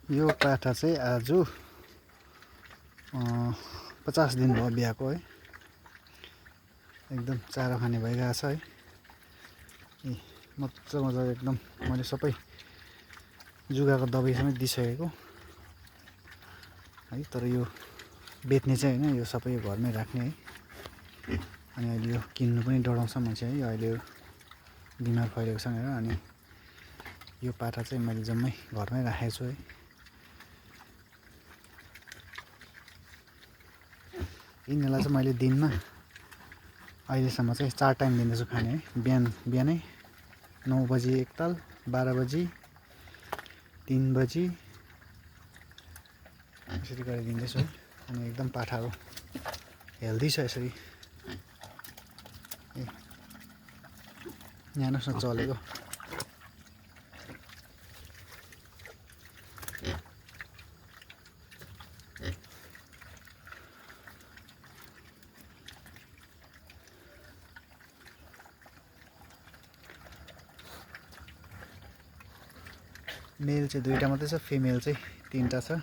यो पाठा चाहिँ आज 50 दिन भयो बिहाको है। एकदम चारो खाने भइरहेको छ है। मजा एकदम मैले सबै जुगाको दबाई समेत दिइसकेको है। तर यो बेच्ने चाहिँ हैन, यो सबै घरमै राख्ने है। अनि अहिले यो किन्नु पनि डराउँछ मान्छे है। अहिले बिमार फैलेको छ भनेर। अनि यो पाठा चाहिँ मैले जम्मै घरमै राखेको छु है। यिनीहरूलाई चाहिँ मैले दिनमा अहिलेसम्म चाहिँ 4 टाइम दिँदैछु खाने है। बिहानै 9 बजी एकताल, 12 बजी, 3 बजी यसरी गरेर दिँदैछु है। अनि एकदम पाठाहरू हेल्दी छ यसरी। न्यानोस् न चलेको। मेल चाहिँ 2टा मात्रै छ, फिमेल चाहिँ 3टा छ।